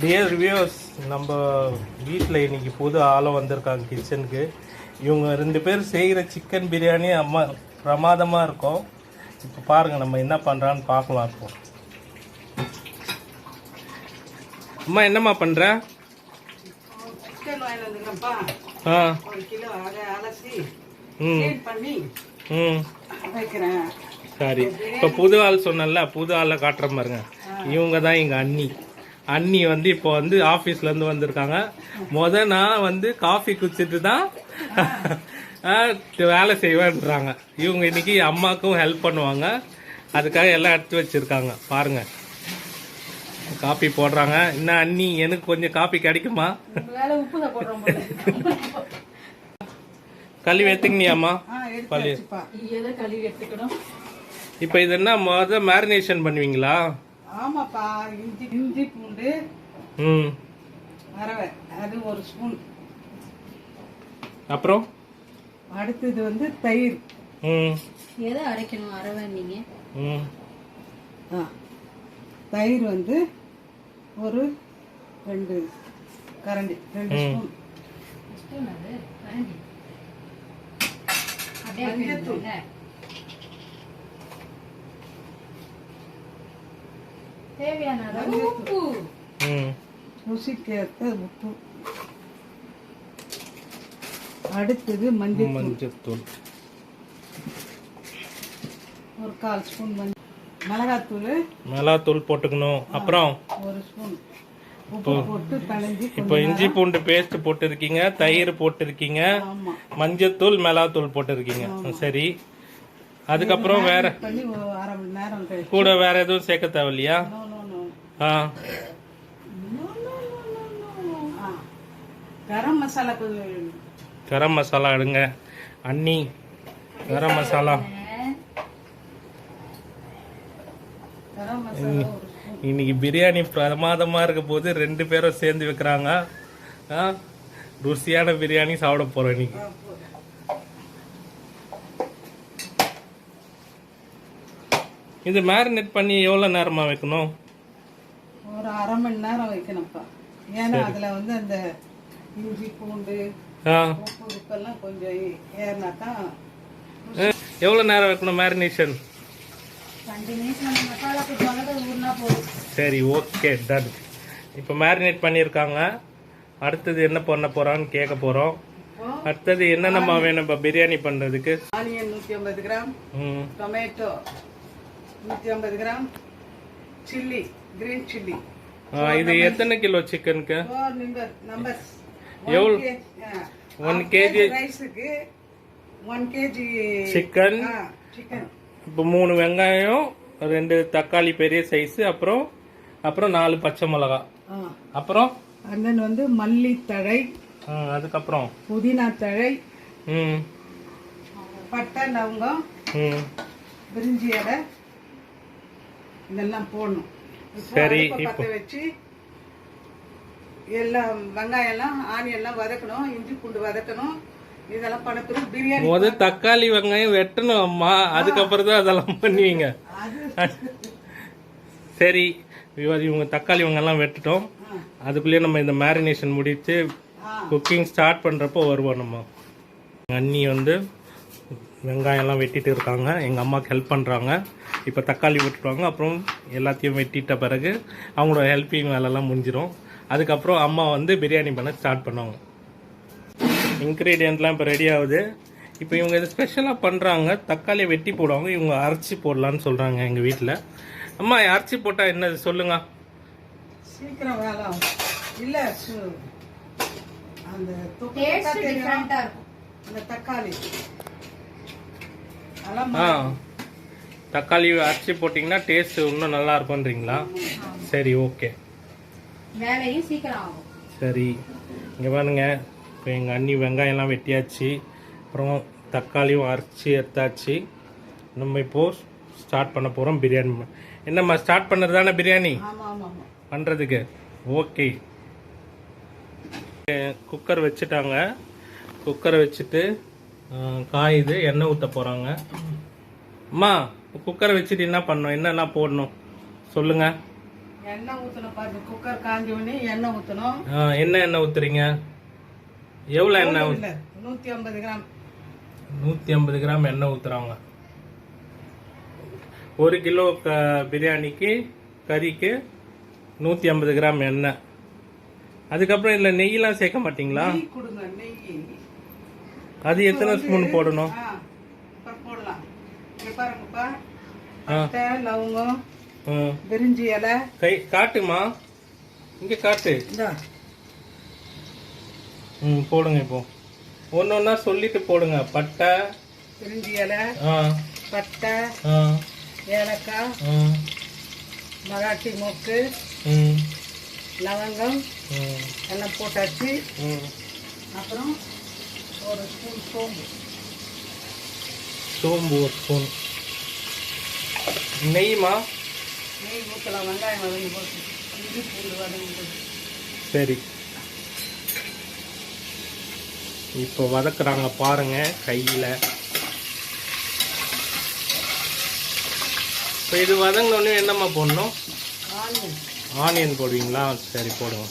Dear reviews, நம்ம வீட்டில் இன்னைக்கு புது ஆளும் வந்திருக்காங்க கிச்சனுக்கு. இவங்க 2 பேர் செய்கிற சிக்கன் பிரியாணி அம்மா பிரமாதமாக இருக்கும். இப்போ பாருங்கள் நம்ம என்ன பண்ணுறான்னு பார்க்கலாம். இப்போ அம்மா என்னம்மா பண்ணுற? ஆ சரி. இப்போ புது ஆள் சொன்னல, புது ஆளை காட்டுற பாருங்க. இவங்க தான் எங்கள் அண்ணி வந்து இப்போ வந்து ஆஃபீஸ்லேருந்து வந்திருக்காங்க. நான் வந்து காஃபி குடிச்சிட்டு தான் வேலை செய்வேன்றாங்க. இவங்க இன்னைக்கு அம்மாவுக்கும் ஹெல்ப் பண்ணுவாங்க. அதுக்காக எல்லாம் எடுத்து வச்சிருக்காங்க பாருங்க. காஃபி போடுறாங்க. என்ன அண்ணி, எனக்கு கொஞ்சம் காஃபி கிடைக்குமா? கழுவி எடுத்துக்கினியாம்மா? இப்போ இது என்ன மேரினேஷன் பண்ணுவீங்களா? ஆமாப்பா. இஞ்சி பூண்டு அரவை அது 1 ஸ்பூன். அப்புறம் அடுத்தது வந்து தயிர். எதை அரைக்கணும்? அரவை நீங்க தயிர் வந்து ஒரு 2 கரண்டி, 2 ஸ்பூன். தேவையான உப்பு, ருசிக்கேற்ற உப்பு. அடுத்தது மஞ்சள் ஒரு 1/4 ஸ்பூன். மிளகாத்தூள் போட்டுக்கணும். அப்புறம் 1 ஸ்பூன் உப்பு போட்டு கலந்து. இப்போ இஞ்சி பூண்டு பேஸ்ட் போட்டுருக்கீங்க, தயிர் போட்டுருக்கீங்க, மஞ்சத்தூள் மிளகாத்தூள் போட்டுருக்கீங்க. சரி, அதுக்கப்புறம் வேற அரை மணி நேரம் கூட வேற எதுவும் சேர்க்க தேவையில்லையா? கரம் மசாலா எடுங்க அண்ணி. கரம் மசாலா இன்னைக்கு பிரியாணி பிரமாதமா இருக்க போது 2 பேரும் சேர்ந்து வைக்கிறாங்க. ருசியான பிரியாணி சாப்பிட போறோம் இன்னைக்கு. இது மேரினேட் பண்ணி எவ்வளவு நேரமா வைக்கணும்? ஒரு அரை மணி நேரம் வைக்கணும்ப்பா. ஏன்னா அதுல வந்து அந்த இஞ்சி பூண்டு உப்பு உப்பெல்லாம் கொஞ்சம் ஏறினாதான். எவ்வளவு நேரம் வைக்கணும் மேரினேஷன்? சரி, ஓகே, டன். இப்போ மேரினேட் பண்ணியிருக்காங்க. அடுத்தது என்ன பண்ண போறான்னு கேட்க போறோம். அடுத்தது என்னென்னமா வேணும் இப்போ பிரியாணி பண்றதுக்கு? Onion 150 gram, tomato 150 gram, chilli, green chilli. இது எத்தனை கிலோ சிக்கனுக்கு? எவ்வளவு? 1 கேஜி ரைஸுக்கு 1 கேஜி சிக்கன். இப்போ 3 வெங்காயம், 2 தக்காளி பெரிய சைஸ், அப்புறம் 4 பச்சை மிளகா, அப்புறம் வந்து மல்லி தழை, அதுக்கப்புறம் புதினா தழை, பட்டை லவங்கம், பிரிஞ்சி இலை, இதெல்லாம் போடணும். சரி, இப்போ வச்சு எல்லாம் வெங்காயம் எல்லாம் ஆனியன் எல்லாம் வதக்கணும், இஞ்சி பூண்டு வதக்கணும். இதெல்லாம் பண்ண பிறகு பிரியாணி முதல் தக்காளி வெங்காயம் வெட்டணும் அம்மா, அதுக்கப்புறம் தான் அதெல்லாம் பண்ணுவீங்க. சரி, இவங்க தக்காளி வெங்காயம் வெட்டுட்டோம். அதுக்குள்ளேயே நம்ம இந்த மேரினேஷன் முடிச்சு குக்கிங் ஸ்டார்ட் பண்றப்போ வருவோம். நம்ம அண்ணி வந்து வெங்காயம்லாம் வெட்டிட்டு இருக்காங்க, எங்க அம்மாவுக்கு ஹெல்ப் பண்றாங்க. இப்போ தக்காளி வெட்டுவாங்க, அப்புறம் எல்லாத்தையும் வெட்டிட்ட பிறகு அவங்களோட ஹெல்ப்பிங் வேலைலாம் முடிஞ்சிடும். அதுக்கப்புறம் அம்மா வந்து பிரியாணி பண்ண ஸ்டார்ட் பண்ணுவாங்க. இன்க்ரீடியன்ட்லாம் இப்போ ரெடி ஆகுது. இப்போ இவங்க இது ஸ்பெஷலாக பண்ணுறாங்க. தக்காளியை வெட்டி போடுவாங்க, இவங்க அரைச்சி போடலான்னு சொல்கிறாங்க எங்கள் வீட்டில். அம்மா, அரைச்சி போட்டால் என்ன சொல்லுங்க? சீக்கிரம் வேலை இல்ல. அந்த தக்காளி அரைச்சி போட்டிங்கன்னா டேஸ்ட் இன்னும் நல்லா இருக்கும்ன்றீங்களா? சரி, ஓகே, வேலையும் சீக்கிரம் ஆகும். சரி, இங்கே பாருங்க. இப்போ எங்கள் அண்ணி வெங்காயம்லாம் வெட்டியாச்சு, அப்புறம் தக்காளியும் அரைச்சி எடுத்தாச்சு. நம்ம இப்போது ஸ்டார்ட் பண்ண போகிறோம் பிரியாணி. என்னம்மா, ஸ்டார்ட் பண்ணுறது தானே பிரியாணி பண்ணுறதுக்கு? ஓகே, குக்கர் வச்சுட்டாங்க. குக்கரை வச்சுட்டு காயுது, எண்ணெய் ஊற்ற போகிறாங்க. அம்மா, குக்கரை வச்சுட்டு என்ன பண்ணணும், என்னென்ன போடணும் சொல்லுங்கள். எண்ணெய் ஊற்றணும் பாருங்க. குக்கர் காஞ்ச உடனே எண்ணெய் ஊற்றணும். என்ன எண்ணெய் ஊற்றுறீங்க? எவ்வளோ எண்ணெய்? 150 கிராம். 150 கிராம் எண்ணெய் ஊற்றுறாங்க. 1 கிலோ பிரியாணிக்கு கறிக்கு 150 கிராம் எண்ணெய். அதுக்கப்புறம் இதில் நெய்யெல்லாம் சேர்க்க மாட்டீங்களா? நெய் கொடுங்க, நெய். அது எத்தனை ஸ்பூன் போடணும்? போடலாம். இங்க பாருங்கப்பா, பட்டை, லவங்கம், பிரிஞ்சி இலை. காட்டுமா, இங்க காட்டு. போடுங்க. இப்போ ஒன்னு ஒன்னா சொல்லிட்டு போடுங்க. பட்டை, பிரிஞ்சி இலை, பட்டை, ஏலக்காய், மராட்டி மொக்கு, லவங்கம் எல்லாம் போட்டாச்சு. அப்புறம் ஒரு ஸ்பூன் சோம்பு, ஒரு ஸ்பூன். நெய்மா? நெய் ஊற்றலாம். வெங்காயம் வதங்கி போட்டு, இஞ்சி பூண்டு வதங்கி. சரி, இப்போ வதக்குறாங்க பாருங்க கையில். இப்போ இது வதங்கினோடனே என்னம்மா போடணும்? ஆனியன் போடுவீங்களா? சரி, போடுங்க.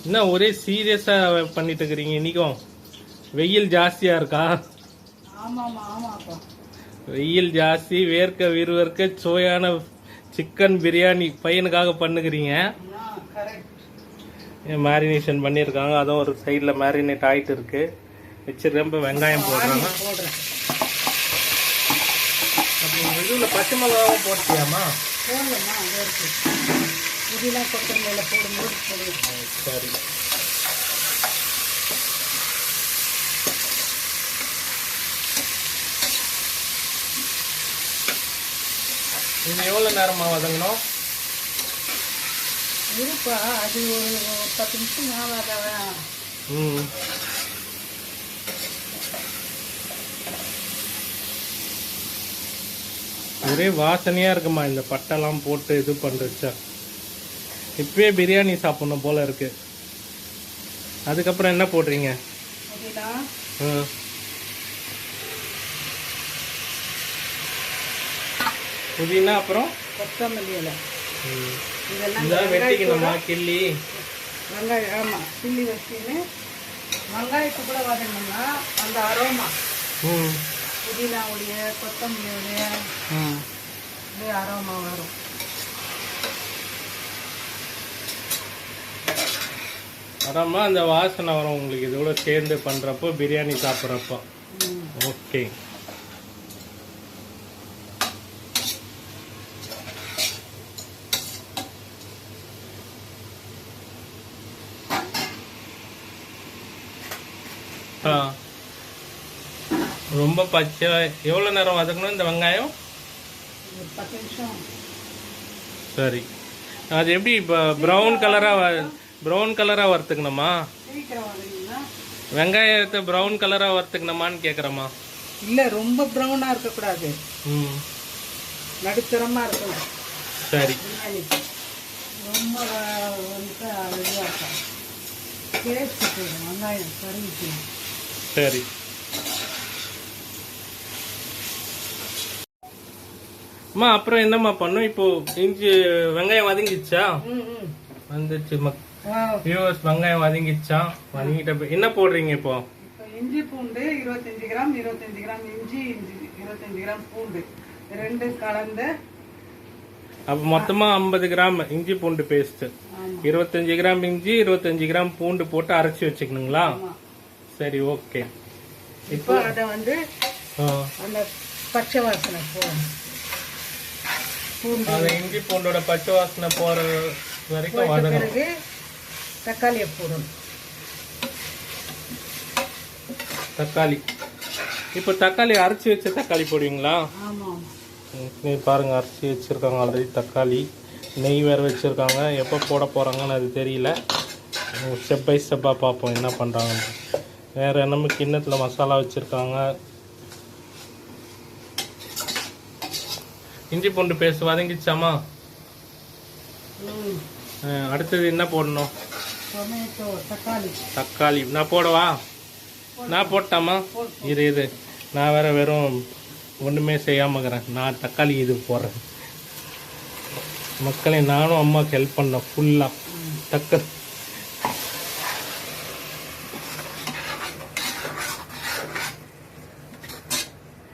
என்ன ஒரே சீரியஸாக பண்ணிட்டு இருக்கிறீங்க இன்னைக்கும்? வெயில் ஜாஸ்தியாக இருக்கா? வெயில் ஜாஸ்தி, வேர்க்க விறுவிறுக்க சுவையான சிக்கன் பிரியாணி பையனுக்காக பண்ணுக்கிறீங்க. மேரினேஷன் பண்ணியிருக்காங்க. அதுவும் ஒரு சைடில் மேரினேட் ஆகிட்டு இருக்கு. வச்சிருக்கேன். இப்போ வெங்காயம் போடுறாங்க. அப்போ இதில் பச்சை மிளகாவும் போட்டியாமா? புதினா கொத்தமல்லியில போடும்போது சரி. இது எவ்வளோ நேரமாக வதங்கணும்? இருப்பா, அது ஒரு 10 நிமிஷம் ஆகாதவன். ஒரே வாசனையாக இருக்குமா இந்த பட்டெல்லாம் போட்டு இது பண்ணுறச்சா. இப்பவே பிரியாணி சாப்பிடணும் போல இருக்கு. அதுக்கப்புறம் என்ன போடுறீங்க? புதினா, அப்புறம் கொத்தமல்லி இலை. இதெல்லாம் வெட்டிக்கணுமா? கிள்ளி வெங்காயம், ஆமாம், கிள்ளி வச்சுன்னு வெங்காயத்து கூட வதங்கணும்னா அந்த அரோமா புதினாவுடைய கொத்தமல்லியுடைய அரோமா வரும். அரோமா அந்த வாசனை வரும் உங்களுக்கு இதோட சேர்ந்து பண்ணுறப்போ, பிரியாணி சாப்பிட்றப்போ. ஓகே. ரொம்ப பச்சை. எவ்வளோ நேரம் வதக்கணும் இந்த வெங்காயம்? 10 நிமிஷம். சரி. அது எப்படி இப்போ ப்ரௌன் கலராக வறுத்துக்கணுமா? வெங்காயத்தை ப்ரௌன் கலராக வறுத்துக்கணுமான்னு கேட்குறேம்மா. இல்லை, ரொம்ப ப்ரௌனாக இருக்கக்கூடாது. நடுத்தரமாக இருக்கணும். சரி. ரொம்ப வந்துட்டு இதுவாக இருக்கும். டேஸ்ட்டு போயிடும் வெங்காயம் கறிக்கு. சரி. அம்மா அப்புறம் என்னம்மா பண்ணும்? இப்போ இஞ்சி வெங்காயம் வதங்கிச்சா? வந்துச்சு வியூவர்ஸ், வெங்காயம் வதங்கிச்சா? வதங்கிட்ட என்ன போடுறீங்க இப்போ? இஞ்சி பூண்டு 25 கிராம், 25 கிராம் இஞ்சி, 25 கிராம் பூண்டு, ரெண்டு கலந்து. அப்போ மொத்தமா 50 கிராம் இஞ்சி பூண்டு பேஸ்ட், 25 கிராம் இஞ்சி, 25 கிராம் பூண்டு போட்டு அரைச்சி வச்சுக்கணுங்களா? சரி, ஓகே. இப்போ அதை வந்து அந்த பச்சை வாசனை போகணும். அந்த இஞ்சி பூண்டோட பச்சை வாசனை போற வரைக்கும் வதக்கணும். தக்காளியை போடணும். தக்காளி இப்போ தக்காளி அரைச்சி வச்ச தக்காளி போடுவீங்களா? பாருங்க, அரைச்சி வச்சிருக்காங்க ஆல்ரெடி தக்காளி. நெய் வேறு வச்சுருக்காங்க. எப்போ போட போகிறாங்கன்னு அது தெரியல. ஸ்டெப் பை ஸ்டெப்பாக பார்ப்போம் என்ன பண்ணுறாங்கன்னு. வேறு என்னமோ கிண்ணத்தில் மசாலா வச்சுருக்காங்க. இஞ்சி பூண்டு பேஸ்ட் வதங்கிச்சாமா? அடுத்தது என்ன போடணும்? தக்காளி நான் போடவா? நான் போட்டாமா? இது நான் வேற வெறும் ஒன்றுமே செய்யாமல் இருக்கிறேன். நான் தக்காளி இது போடுறேன். மக்களே, நானும் அம்மாவுக்கு ஹெல்ப் பண்ணேன் ஃபுல்லாக. தக்காளி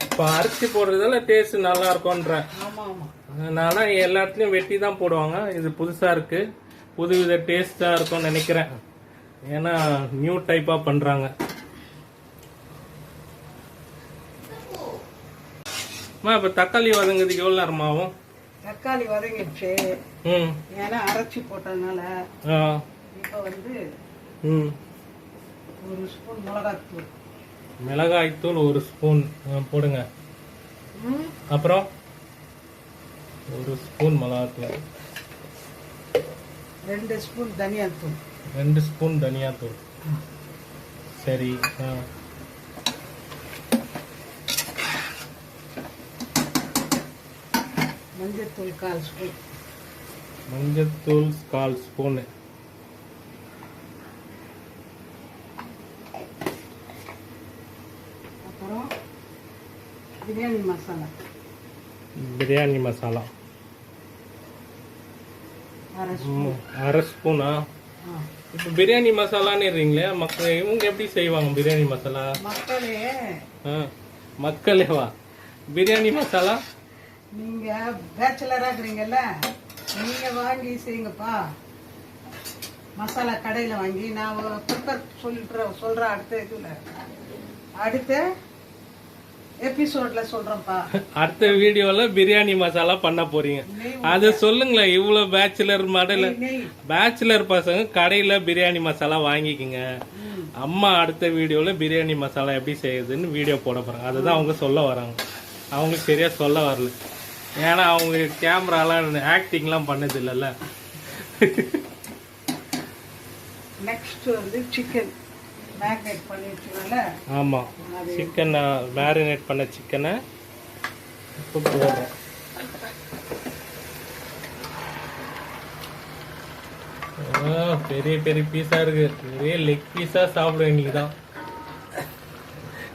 இப்போ அரிசி போடுறதால டேஸ்ட் நல்லா இருக்கும்ன்றேன். ஆமா ஆமா. நானா எல்லா இடத்துலையும் வெட்டி தான் போடுவாங்க. இது புதுசாக இருக்குது, புதுவித டேஸ்ட்டாக இருக்கும்னு நினைக்கிறேன். ஏன்னா நியூ டைப்பாக பண்ணுறாங்க. இப்போ தக்காளி வதங்கிறதுக்கு எவ்வளோ நேரம் ஆகும்? தக்காளி வதங்கிடுச்சு. ம். ஏன்னா அரைச்சி போட்டதுனால ஆ. இப்போ வந்து ம். 1 ஸ்பூன் மிளகாத்தூள். மிளகாய்த்தூள் 1 ஸ்பூன் போடுங்க. அப்புறம் 1 ஸ்பூன் மிளகாத்தூள், 2 ஸ்பூன் தனியாத்தூள், 2 ஸ்பூன் தனியாத்தூள். சரி. மஞ்சத்தூள் 1/4 ஸ்பூன், மஞ்சத்தூள் 1/4 ஸ்பூனு. அப்புறம் பிரியாணி மசாலா, பிரியாணி மசாலா 1/2 ஸ்பூன். 1/2 ஸ்பூனா? இப்போ பிரியாணி மசாலான்னு இருக்கீங்களே, மக்கள் இவங்க எப்படி செய்வாங்க பிரியாணி மசாலா? மக்களே, மக்களேவா பிரியாணி மசாலா? நீங்க பேச்சுலரா இருக்கிறீங்கல்ல, நீங்க வாங்கி செய்யுங்கப்பா. மசாலா கடையில வாங்கி நான் ப்ரிப்பேர் சொல்றேன் அடுத்த எபிசோட்ல சொல்றேன்ப்பா. அடுத்த வீடியோல பிரியாணி மசாலா பண்ண போறீங்க, அது சொல்லுங்களேன். இவ்வளவு பேச்சுலர் மாடல் பேச்சுலர் பசங்க கடையில பிரியாணி மசாலா வாங்கிக்கிங்க. அம்மா அடுத்த வீடியோல பிரியாணி மசாலா எப்படி செய்யுதுன்னு வீடியோ போட போறாங்க. அதுதான் அவங்க சொல்ல வராங்க. அவங்களுக்கு சரியா சொல்ல வரல, ஏன்னா அவங்க கேமராலாம் ஆக்டிங்லாம் பண்ணது இல்லைல்ல. நெக்ஸ்ட் வந்து சிக்கன் மேரினேட் பண்ணி வச்சுக்கோல. ஆமாம், சிக்கன் மேரினேட் பண்ண சிக்கனை இப்போ போடுறேன். பெரிய பெரிய பீஸா இருக்கு, ஒரே லெக் பீஸா சாப்பிடுவேன் இன்னைக்கு தான்.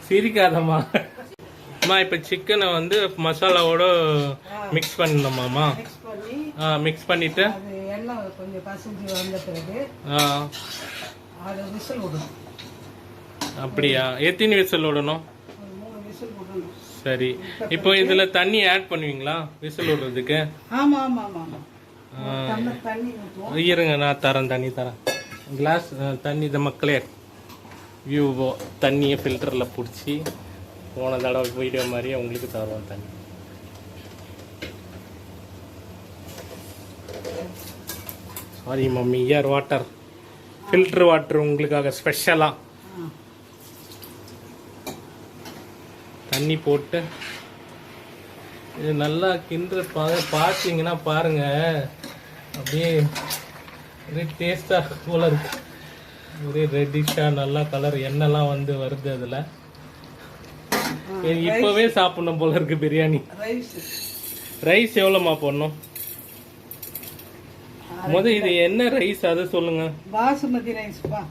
சிரிக்காதம்மா. அம்மா இப்போ சிக்கனை வந்து மசாலாவோட மிக்ஸ் பண்ணணுமாம்மா? மிக்ஸ் பண்ணி மிக்ஸ் பண்ணிட்டு அது எண்ணெய் கொஞ்சம் பசஞ்சு வந்த பிறகு அதை விசில் விடணும். அப்படியா? எத்தனை விசில் விடணும்? ஒரு 3 விசில் விடணும். சரி. இப்போ இதுல தண்ணி ஆட் பண்ணுவீங்களா விசில் விடுறதுக்கு? ஆமா ஆமா ஆமா ஆமா. டம்ளர் தண்ணி ஊற்றுவோம். இருங்க, நான் தரேன், தண்ணி தரேன். கிளாஸ் தண்ணி. இந்த மக்களே வியூவோ தண்ணியை ஃபில்டரில் பிடிச்சி போன தடவை வீடியோ மாதிரியே உங்களுக்கு தருவோம் தண்ணி. Sorry mummy, year water, filter water உங்களுக்காக ஸ்பெஷலாக தண்ணி போட்டு இது நல்லா கிண்டுற பார்த்தீங்கன்னா பாருங்க, அப்படியே ஒரே டேஸ்டாக போல இருக்கு. ஒரே ரெட்டிஷாக நல்லா கலர் எண்ணெய்லாம் வந்து வருது அதில். இப்போவே சாப்பிடணும் போல இருக்கு பிரியாணி. ரைஸ் எவ்வளோமா போடணும்? இது என்ன ரைஸ் அதை சொல்லுங்க. பாசுமதி ரைஸ் பா.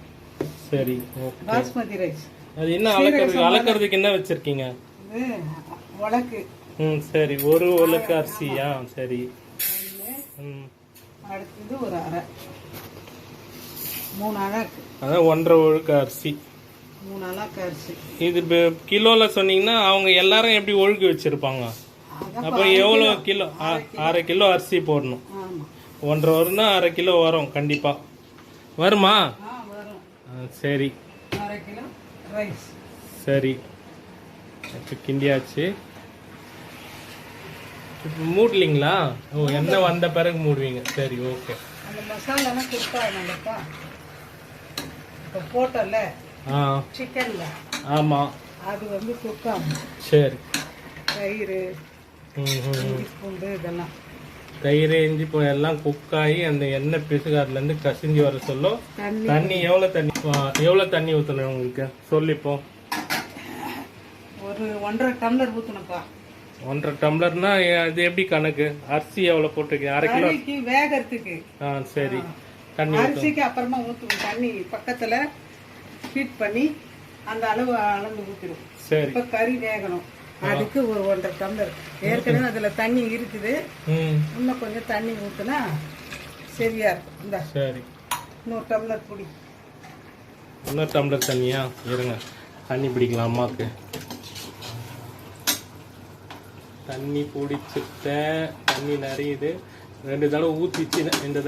சரி, ஓகே. பாஸ்மதி ரைஸ். அது என்ன அளக்கிறதுக்கு என்ன வச்சிருக்கீங்க? உலக்கு. சரி, 1 உலக்கு அரிசியா? சரி. அடுத்தது ஒரு அரை, 3 அழகு. அதான் 1.5 உலக்கு அரிசி, 3 அழகு அரிசி. இது கிலோல சொன்னீங்கன்னா அவங்க எல்லாரும் எப்படி ஒழுக்கு வச்சிருப்பாங்க? அப்போ எவ்வளோ கிலோ? 1/2 கிலோ அரிசி போடணும். 1.5 வரும்னா 1/2 கிலோ வரும் கண்டிப்பா. வருமா? வரும். சரி, 1/2 கிலோ ரைஸ். சரி, இப்போ கிண்டியாச்சு. இப்போ மூடலிங்களா? ஓ, எண்ணெய் வந்த பிறகு மூடுவீங்க. சரி, ஓகே. அந்த மசாலாலாம் கொடுத்தாங்கப்பா இப்போ போட்டோம்ல சிக்கன்ல. ஆமாம், அது வந்து குக்காகும். சரி. தயிர், இஞ்சி பூண்டு இதெல்லாம், தயிர் இஞ்சி இப்போ எல்லாம் குக்காகி அந்த எண்ணெய் பிசுக்கு அதுலேருந்து கசிஞ்சு வர சொல்லும். தண்ணி எவ்வளோ தண்ணி ஊற்றணும் உங்களுக்கு சொல்லிப்போம்? ஒரு 1.5 டம்ளர் ஊற்றணும்ப்பா. 1.5 டம்ளர்னா அது எப்படி கணக்கு? அரிசி எவ்வளோ போட்டிருக்கீங்க? 1/2 கிலோ வேகறதுக்கு. சரி. தண்ணி அரிசிக்கு அப்புறமா ஊற்றுவோம். தண்ணி பக்கத்தில் ஹீட் பண்ணி அந்த அளவு அளந்து ஊற்றிடும். சரி. இப்போ கறி வேகணும். அதுக்கு ஒரு 1.5 டம்ளர். ஏற்கனவே அதுல தண்ணி இருக்குது, ம் இன்னும் கொஞ்சம் தண்ணி ஊத்துனா சரியா இருக்கும். இந்த சரி, இன்னொரு டம்ளர் புடி. இன்னொரு டம்ளர் தண்ணியா? இருங்க, தண்ணி பிடிக்கலாம் அம்மாவுக்கு. தண்ணி பிடிச்சிட்டேன், தண்ணி நிறையுது. 2 தடவை ஊற்றிச்சு, இந்த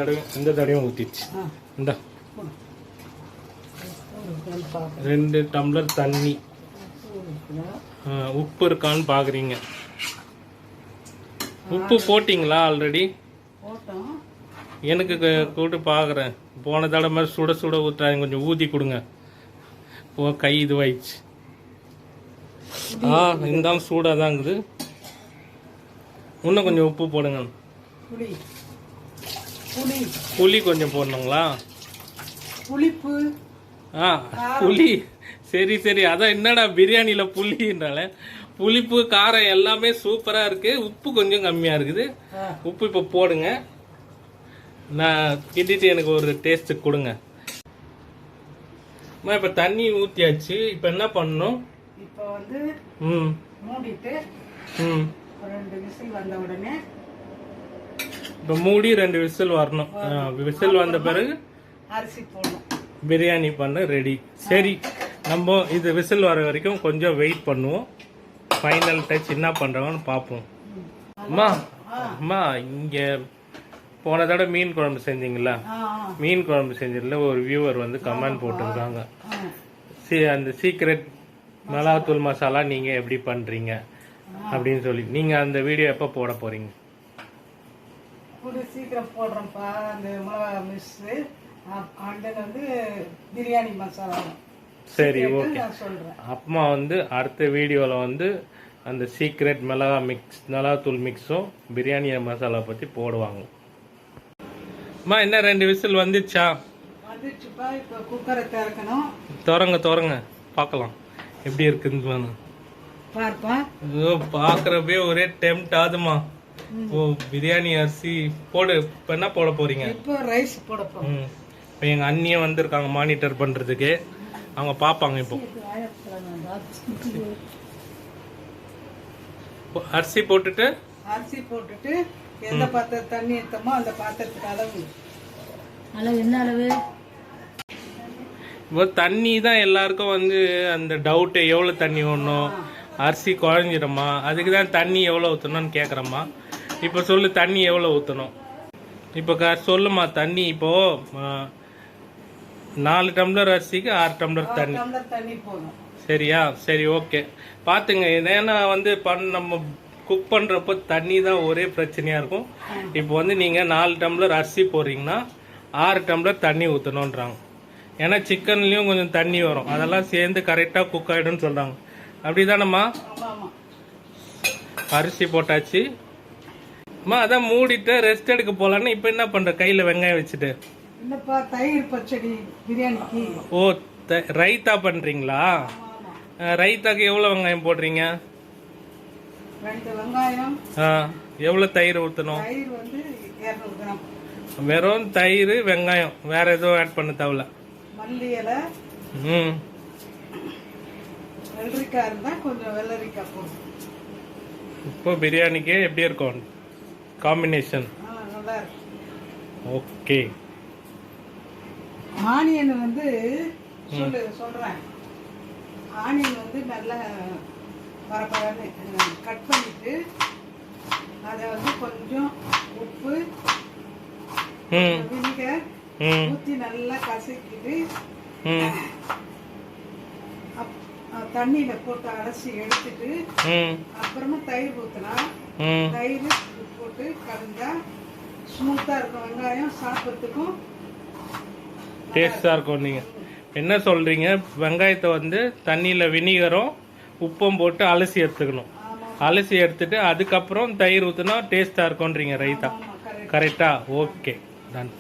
தடவையும் ஊற்றிச்சு. இந்த 2 டம்ளர் தண்ணி. உப்பு இருக்கான்னு பார்க்குறீங்க. உப்பு போட்டிங்களா ஆல்ரெடி? போட்டோம். எனக்கு கூட்டு பார்க்குறேன். போன தடவை மாதிரி சுட சுட ஊற்றுறாங்க, கொஞ்சம் ஊற்றி கொடுங்க. கை இதுவாயிடுச்சு. இருந்தாலும் சூடாக தான் இருக்குது. இன்னும் கொஞ்சம் உப்பு போடுங்க. புளி புளி புளி கொஞ்சம் போடணுங்களா? புளிப்பு. புளி. சரி சரி, அதான் என்னடா பிரியாணியில் புளின்றால. புளிப்பு காரம் எல்லாமே சூப்பராக இருக்கு. உப்பு கொஞ்சம் கம்மியாக இருக்குது. உப்பு இப்போ போடுங்க. நான் கிண்டிட்டு எனக்கு ஒரு டேஸ்ட்டு கொடுங்க. இப்போ தண்ணி ஊற்றியாச்சு. இப்போ என்ன பண்ணணும்? இப்போ வந்து மூடிட்டு 2 விசில் வந்த உடனே, இப்போ மூடி 2 விசில் வரணும். விசில் வந்த பிறகு அரிசி போடணும். பிரியாணி பண்ண ரெடி. சரி, நம்ம இது விசில் வர வரைக்கும் கொஞ்சம் வெயிட் பண்ணுவோம். ஃபைனல் டச் என்ன பண்ணுறோன்னு பார்ப்போம். அம்மா அம்மா, இங்கே போன தடவை மீன் குழம்பு செஞ்சீங்களா? மீன் குழம்பு செஞ்சதில் ஒரு வியூவர் வந்து கமெண்ட் போட்டிருக்காங்க, அந்த சீக்ரெட் மிளகாத்தூள் மசாலா நீங்கள் எப்படி பண்ணுறீங்க அப்படின்னு சொல்லி. நீங்கள் அந்த வீடியோ எப்போ போட போகிறீங்க? சீக்கிரம் போடுறோம்ப்பா. அந்த மிளகா மிக்ஸு வந்து பிரியாணி மசாலா. சரி, ஓகே. அம்மா வந்து அடுத்த வீடியோவில் வந்து அந்த சீக்ரெட் மிளகாத்தூள் மிக்ஸும் பிரியாணி மசாலா பற்றி போடுவாங்க. அம்மா, என்ன 2 விசில் வந்துச்சா? வந்துச்சுப்பா. இப்போ குக்கரை திறக்கணும். திறங்க பார்க்கலாம் எப்படி இருக்குன்னு. பார்ப்பா. பார்க்குறப்பே ஒரே டெம்ட் ஆகுதுமா. பிரியாணி அரிசி போடு. இப்போ என்ன போட போறீங்க? இப்போ ரைஸ் போட போறோம். இப்போ எங்கள் அண்ணியும் வந்திருக்காங்க மானிட்டர் பண்ணுறதுக்கு. அவங்க பார்ப்பாங்க. இப்போ அரிசி போட்டுட்டு எந்த பாத்திரம் தண்ணி எடுத்தோமோ அந்த பாத்திரத்துக்கு அளவு என்ன அளவு? இப்போ தண்ணி தான் எல்லாருக்கும் வந்து அந்த டவுட்டு, எவ்வளோ தண்ணி ஊற்றணும், அரிசி குழஞ்சிடுமா, அதுக்கு தான் தண்ணி எவ்வளோ ஊற்றணும்னு கேட்குறம்மா. இப்போ சொல்லு, தண்ணி எவ்வளோ ஊற்றணும்? இப்போ சொல்லுமா. தண்ணி இப்போ 4 டம்ளர் அரிசிக்கு 6 டம்ளர் தண்ணி போதும். சரியா? சரி, ஓகே. பார்த்துங்க. ஏன்னா வந்து நம்ம குக் பண்ணுறப்போ தண்ணி தான் ஒரே பிரச்சனையாக இருக்கும். இப்போ வந்து நீங்கள் 4 டம்ளர் அரிசி போடுறீங்கன்னா 6 டம்ளர் தண்ணி ஊற்றணுன்றாங்க. ஏன்னா சிக்கன்லேயும் கொஞ்சம் தண்ணி வரும், அதெல்லாம் சேர்ந்து கரெக்டாக குக் ஆகிடும்னு சொல்கிறாங்க. அப்படி தானம்மா? அரிசி போட்டாச்சு. அம்மா, அதான் மூடிட்டு ரெஸ்ட் எடுக்க போகலான்னு. இப்போ என்ன பண்ணுற? கையில் வெங்காயம் வச்சுட்டு. தயிர் பச்சடி பிரியாணிக்கு. ஓ, ரைத்தா பண்ணுறீங்களா? ரைத்தாக்கு எவ்வளோ வெங்காயம் போடுறீங்க? 2 வெங்காயம். எவ்வளோ தயிர் ஊற்றணும்? தயிர் வந்து 200 கிராம். வெறும் தயிர், வெங்காயம், வேற எதுவும் ஆட் பண்ண தேவையில்ல. மல்லி இலை. வெள்ளரிக்காய் இருந்தா கொஞ்சம் வெள்ளரிக்காய் போடும். இப்போ பிரியாணிக்கு எப்படி இருக்கும் காம்பினேஷன்? நல்லா இருக்கும். ஓகே. ஆனியன் வந்து சொல்றேன். ஆனியன் வந்து நல்லா பரபரன்னு கட் பண்ணிட்டு அதை வந்து கொஞ்சம் உப்பு, வினிகர் ஊற்றி நல்லா கசக்கிட்டு தண்ணியில போட்டு அலசி எடுத்துட்டு அப்புறமா தயிர் ஊற்றினா, தயிர் போட்டு கலந்தா ஸ்மூத்தா இருக்கும். வெங்காயம் சாப்பிட்றதுக்கும் டேஸ்டா இருக்கும். நீங்க என்ன சொல்றீங்க? வெங்காயத்தை வந்து தண்ணியில வினிகரும் உப்பும் போட்டு அலசி எடுத்துக்கணும். அலசி எடுத்துட்டு அதுக்கப்புறம் தயிர் ஊற்றினா டேஸ்டா இருக்கும்ன்றீங்க. ரைத்தா கரெக்டா? Okay, ton.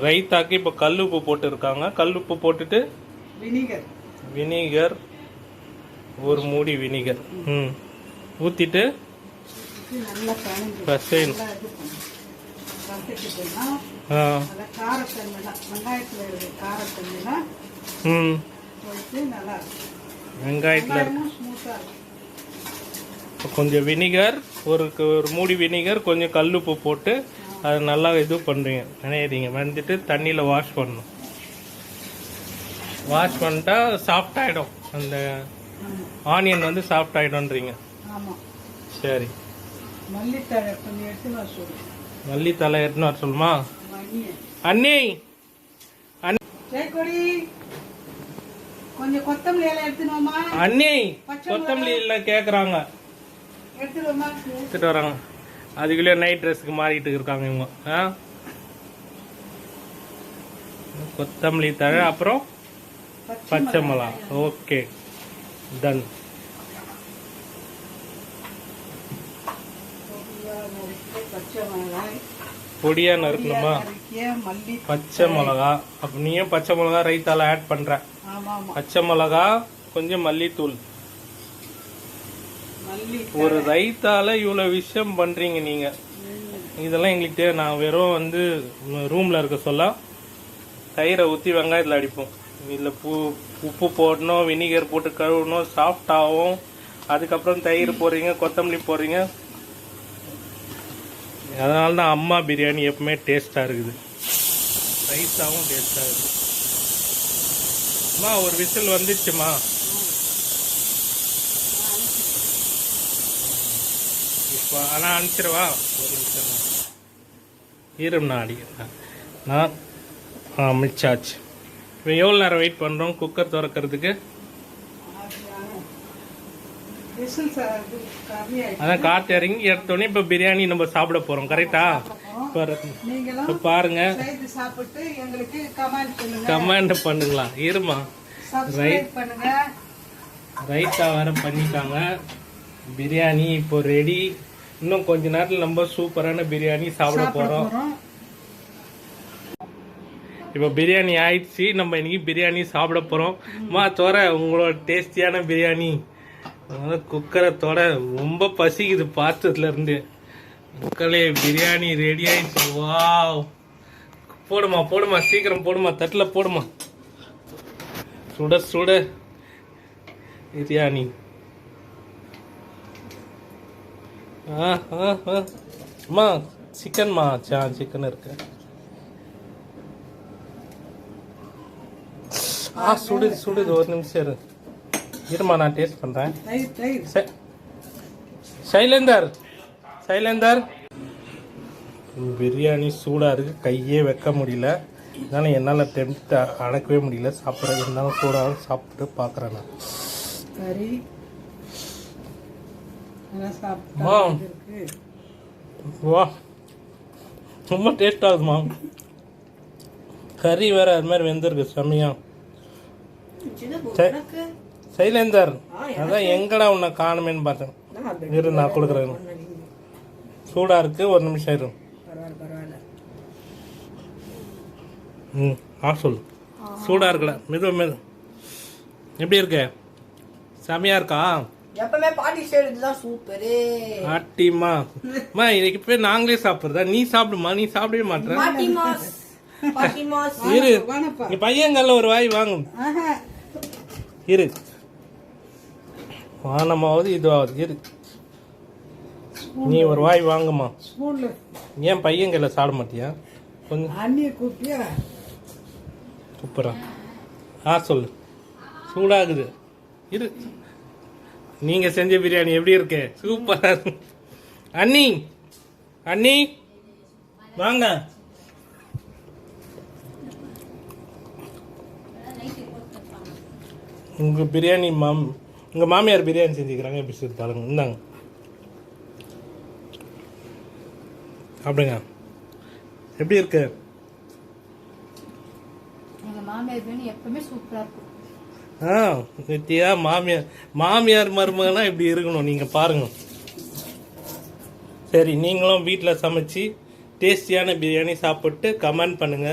ரைத்தாக்கு இப்போ கல்லுப்பு போட்டு இருக்காங்க. கல்லுப்பு போட்டுட்டு வினிகர் 1 மூடி வினிகர் ஊற்றிட்டு வெங்காயத்தில் வெங்காயமும் ஸ்மூத்தாக இருக்கும். கொஞ்சம் வினிகர் ஒரு மூடி வினிகர் கொஞ்சம் கல்லுப்பு போட்டு அது நல்லா இது பண்ணுறீங்க நினைக்கிறீங்க வந்துட்டு தண்ணியில் வாஷ் பண்ணணும். வாஷ் பண்ணிட்டா சாஃப்ட் ஆகிடும், அந்த ஆனியன் வந்து சாஃப்ட் ஆகிடும்ன்றீங்க. ஆமாம். சரி, மல்லித்தழை கொஞ்சம் எடுத்து நான் சொல்லுவேன். மல்லித்தலை எடுத்துன்னு வர சொல்லுமா? மல்லியை அண்ணி ஜெயக்கொடி கொஞ்சம் கொத்தமல்லி எல்லாம் எடுத்துனோமா? அண்ணி கொத்தமல்லி இல்லை கேட்குறாங்க, எடுத்துருவோமா? எடுத்துட்டு வராங்க. அதுக்குள்ளே நைட் ட்ரெஸ்ஸுக்கு மாறிட்டு இருக்காங்க இவங்க. கொத்தமல்லி தழை அப்புறம் பச்சை மிளகா. Okay, done. பச்சை மிளகாய் பொடியா நறுக்கணுமா? மல்லி பச்சை மிளகா. அப்போ நீயும் பச்சை மிளகா ரைத்தால ஆட் பண்ற. ஆமா ஆமா. பச்சை மிளகா கொஞ்சம் மல்லித்தூள். மல்லி ஒரு ரைத்தால இவ்வளவு விஷயம் பண்றீங்க நீங்க. இதெல்லாம் எங்களுக்கு நான் வெறும் வந்து ரூம்ல இருக்க சொல்ல தயிரை ஊற்றி வெங்காயத்தில் அடிப்போம். இதில் உப்பு போடணும், வினிகர் போட்டு கழுவணும், சாஃப்ட் ஆகும். அதுக்கப்புறம் தயிர் போடுறீங்க, கொத்தமல்லி போடுறீங்க. அதனால தான் அம்மா பிரியாணி எப்பவுமே டேஸ்ட்டாக இருக்குது, ரைஸாகவும் டேஸ்ட்டாக இருக்குது. அம்மா ஒரு விசில் வந்துச்சுமா? இப்போ ஆனால் அனுப்பிச்சிருவா. ஒரு நிமிஷம் இரும்ண்ணா அடிக்கிறேன் நான். மிச்சாச்சு. இப்போ எவ்வளோ நேரம் வெயிட் பண்ணுறோம் குக்கர் திறக்கிறதுக்கு? அதான் காற்று இறங்கி எடுத்தோடனே இப்போ பிரியாணி நம்ம சாப்பிட போகிறோம். கரெக்டா? இப்போ பாருங்க, கமெண்ட் பண்ணுங்களா? இருமா, ரைத்தா வேற பண்ணிட்டாங்க. பிரியாணி இப்போ ரெடி. இன்னும் கொஞ்ச நேரத்தில் நம்ம சூப்பரான பிரியாணி சாப்பிட போகிறோம். இப்போ பிரியாணி ஆயிடுச்சு, நம்ம இன்னைக்கு பிரியாணி சாப்பிட போகிறோம். தோற உங்களோட டேஸ்டியான பிரியாணி. குக்கரை தோட ரொம்ப பசிக்குது பார்த்ததுலேருந்து. மக்களே பிரியாணி ரெடி ஆயிடுச்சு. வாவ், போடுமா போடுமா, சீக்கிரம் போடுமா, தட்டில் போடுமா. சுட சுட பிரியாணி. அம்மா சிக்கன்மா? சிக்கன் இருக்கு. சுடுது சுடுது, ஒரு நிமிஷம் இருமா, நான் டேஸ்ட் பண்றேன். சைலேந்தர் சைலேந்தர், பிரியாணி சூடா இருக்கு, கையே வைக்க முடியல. அதனால என்னால் டெம்ப்ட் அடக்கவே முடியல சாப்பிட்ற. இருந்தாலும் சூடாக சாப்பிட்டு பார்க்குறேன் நான். கறி வா, ரொம்ப டேஸ்ட் ஆகுதுமா. கறி வேற அது மாதிரி வெந்திருக்கு செம்மையா. சைலேந்தர், அதான் எங்கடா உன்னை காணுமேன்னு பார்த்தேன். இரு, நான் கொடுக்குறேன். சூடா இருக்கு, ஒரு நிமிஷம் இரு. சொல்லு. சூடா இருக்குல்ல, மெது. எப்படி இருக்கு? செமையா இருக்கா? எப்பவுமே பாட்டி ஸ்டைல் தான் சூப்பர். பாட்டிமா அம்மா, இன்னைக்கு போய் நாங்களே சாப்பிடுறதா? நீ சாப்பிடுமா, நீ சாப்பிடவே மாட்டேன். இரு, நீ பையங்கள்ல ஒரு வாய் வாங்கும். இரு, வானமாவது இதுவாவது. இரு, நீ ஒரு வாய் வாங்குமா. ஏன் பையங்கள்ல சாப்பிட மாட்டியா? கொஞ்சம் சூப்பரா சொல்லு. சூடாகுது. இரு, நீங்க செஞ்ச பிரியாணி எப்படி இருக்கு? சூப்பரா இருக்கு. அண்ணி அண்ணி வாங்க. உங்க பிரியாணி உங்க மாமியார் பிரியாணி செஞ்சுக்கிறாங்க, எப்படி சொல்லி பாருங்க. இந்தாங்க அப்படிங்க. எப்படி இருக்கு? எப்பவுமே சூப்பரா இருக்கும். நித்யா, மாமியார் மருமகனா இப்படி இருக்கணும். நீங்க பாருங்க. சரி, நீங்களும் வீட்டில் சமைச்சு டேஸ்டியான பிரியாணி சாப்பிட்டு கமெண்ட் பண்ணுங்க.